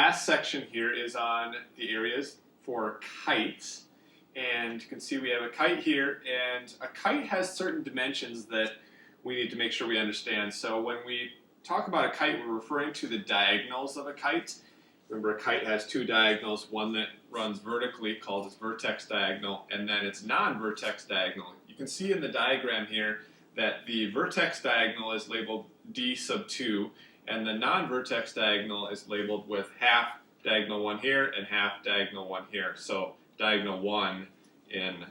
Last section here is on the areas for kites, and you can see we have a kite here, and a kite has certain dimensions that we need to make sure we understand. So when we talk about a kite, we're referring to the diagonals of a kite. Remember, a kite has two diagonals, one that runs vertically called its vertex diagonal, and then its non-vertex diagonal. You can see in the diagram here that the vertex diagonal is labeled D sub 2, and the non-vertex diagonal is labeled with half diagonal 1 here and half diagonal 1 here. So diagonal 1 in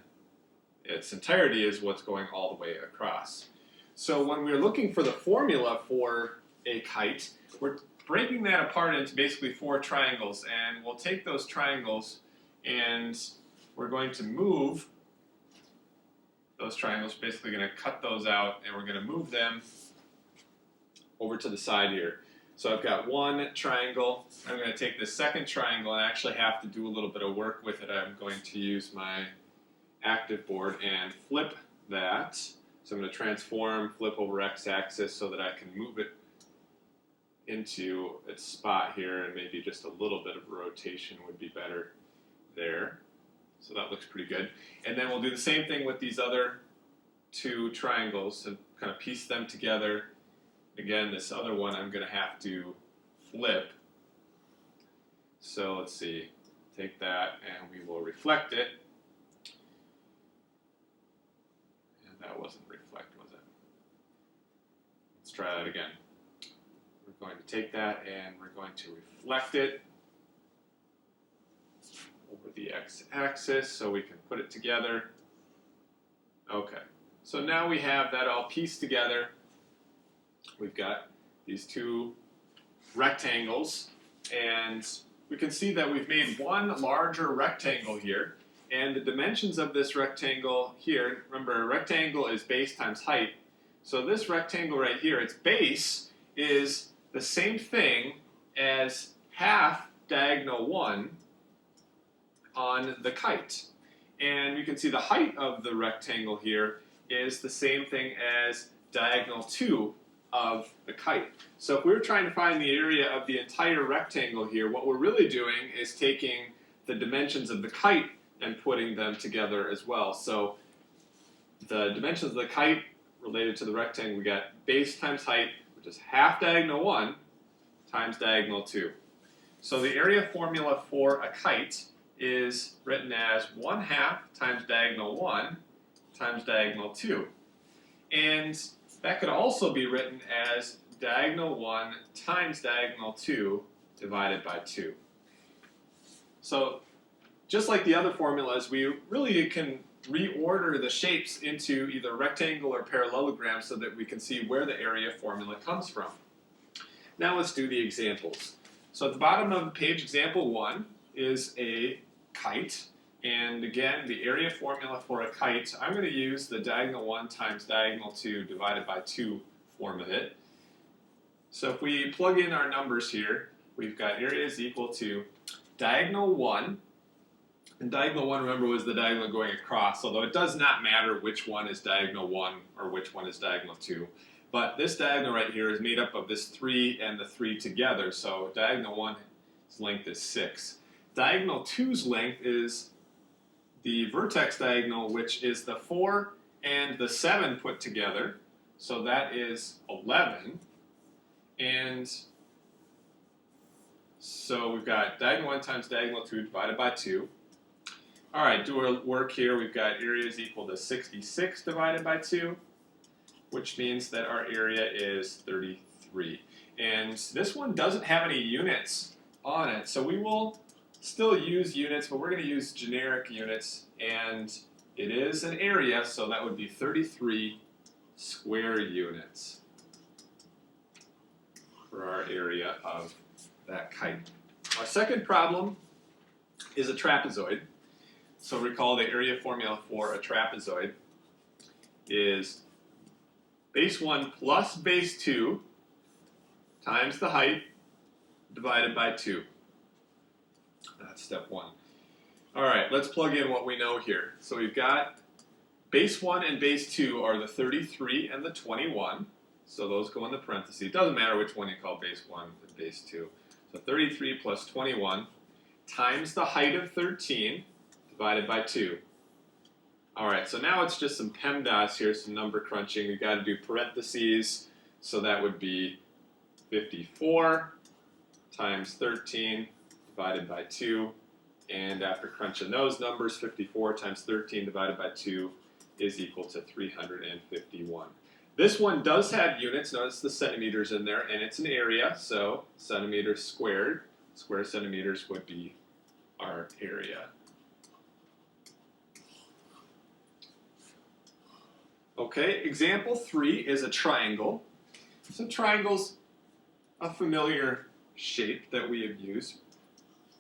its entirety is what's going all the way across. So when we're looking for the formula for a kite, we're breaking that apart into basically 4 triangles, and we'll take those triangles and we're going to move those triangles. We're basically going to cut those out and we're going to move them over to the side here. So I've got one triangle. I'm going to take the second triangle and actually have to do a little bit of work with it. I'm going to use my active board and flip that. So I'm going to transform, flip over x-axis so that I can move it into its spot here, and maybe just a little bit of rotation would be better there. So that looks pretty good. And then we'll do the same thing with these other 2 triangles and kind of piece them together. Again, this other one I'm going to have to flip. So let's see, take that and we will reflect it. And that wasn't reflect, was it? Let's try that again. We're going to take that and we're going to reflect it over the x-axis so we can put it together. Okay, so now we have that all pieced together. We've got these 2 rectangles, and we can see that we've made one larger rectangle here, and the dimensions of this rectangle here, remember, a rectangle is base times height, so this rectangle right here, its base is the same thing as half diagonal 1 on the kite. And you can see the height of the rectangle here is the same thing as diagonal 2 of the kite. So if we were trying to find the area of the entire rectangle here, what we're really doing is taking the dimensions of the kite and putting them together as well. So the dimensions of the kite related to the rectangle, we got base times height, which is half diagonal 1 times diagonal 2. So the area formula for a kite is written as 1/2 times diagonal 1 times diagonal 2. And that could also be written as diagonal 1 times diagonal 2 divided by 2. So just like the other formulas, we really can reorder the shapes into either rectangle or parallelogram so that we can see where the area formula comes from. Now let's do the examples. So at the bottom of the page, example 1 is a kite. And again, the area formula for a kite, I'm going to use the diagonal 1 times diagonal 2 divided by 2 form of it. So if we plug in our numbers here, we've got area is equal to diagonal 1. And diagonal 1, remember, was the diagonal going across, although it does not matter which one is diagonal 1 or which one is diagonal 2. But this diagonal right here is made up of this 3 and the 3 together, so diagonal 1's length is 6. Diagonal 2's length is the vertex diagonal, which is the 4 and the 7 put together, so that is 11. And so we've got diagonal 1 times diagonal 2 divided by 2. All right, do our work here. We've got area is equal to 66 divided by 2, which means that our area is 33. And this one doesn't have any units on it, so we will still use units, but we're going to use generic units, and it is an area, so that would be 33 square units for our area of that kite. Our second problem is a trapezoid. So recall the area formula for a trapezoid is base 1 plus base 2 times the height divided by 2. That's step 1. All right, let's plug in what we know here. So we've got base 1 and base 2 are the 33 and the 21. So those go in the parentheses. It doesn't matter which one you call base 1 and base 2. So 33 plus 21 times the height of 13 divided by 2. All right, so now it's just some PEMDAS here, some number crunching. We've got to do parentheses, so that would be 54 times 13 divided by 2. And after crunching those numbers, 54 times 13 divided by 2 is equal to 351. This one does have units. Notice the centimeters in there, and it's an area, so centimeters squared. Square centimeters would be our area. Okay, example 3 is a triangle. So triangle's a familiar shape that we have used.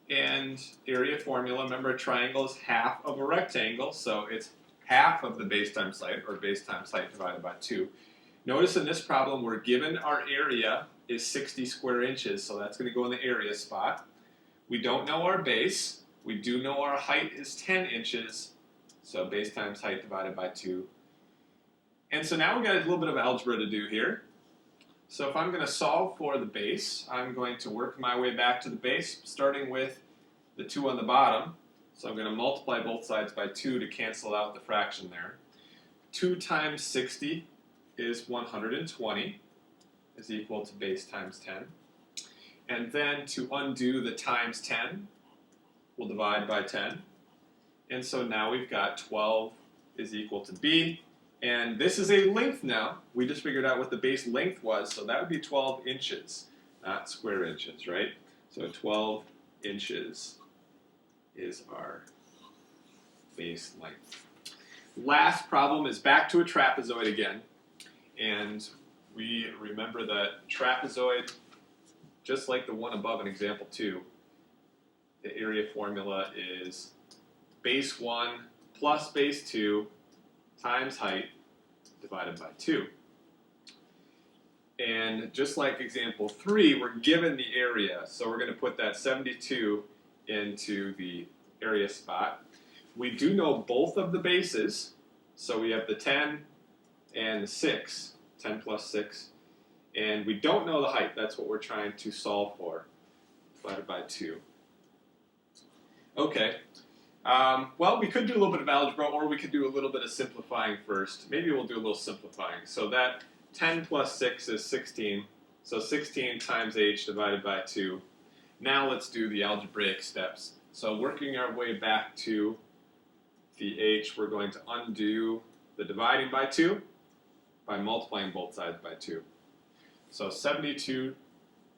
And area formula, remember a triangle is half of a rectangle, so it's half of the base times height, or base times height divided by 2. Notice in this problem we're given our area is 60 square inches, so that's going to go in the area spot. We don't know our base. We do know our height is 10 inches, so base times height divided by 2. And so now we've got a little bit of algebra to do here. So if I'm going to solve for the base, I'm going to work my way back to the base, starting with the 2 on the bottom. So I'm going to multiply both sides by 2 to cancel out the fraction there. 2 times 60 is 120, is equal to base times 10. And then to undo the times 10, we'll divide by 10. And so now we've got 12 is equal to b. And this is a length now. We just figured out what the base length was, so that would be 12 inches, not square inches, right? So 12 inches is our base length. Last problem is back to a trapezoid again. And we remember that trapezoid, just like the one above in example 2, the area formula is base 1 plus base 2 times height divided by 2. And just like example 3, we're given the area, so we're going to put that 72 into the area spot. We do know both of the bases, so we have the 10 and the 6, 10 plus 6, and we don't know the height. That's what we're trying to solve for, divided by 2. Okay. Well, we could do a little bit of algebra, or we could do a little bit of simplifying first. Maybe we'll do a little simplifying. So that 10 plus 6 is 16. So 16 times h divided by 2. Now let's do the algebraic steps. So working our way back to the h, we're going to undo the dividing by 2 by multiplying both sides by 2. So 72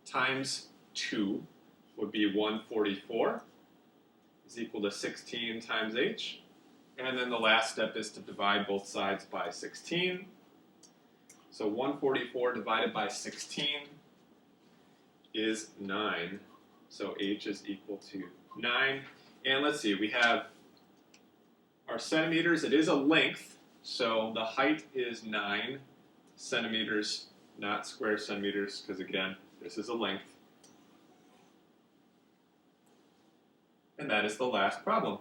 times 2 would be 144. Is equal to 16 times h. And then the last step is to divide both sides by 16. So 144 divided by 16 is 9. So h is equal to 9. And let's see, we have our centimeters. It is a length, so the height is 9 centimeters, not square centimeters, because again, this is a length. And that is the last problem.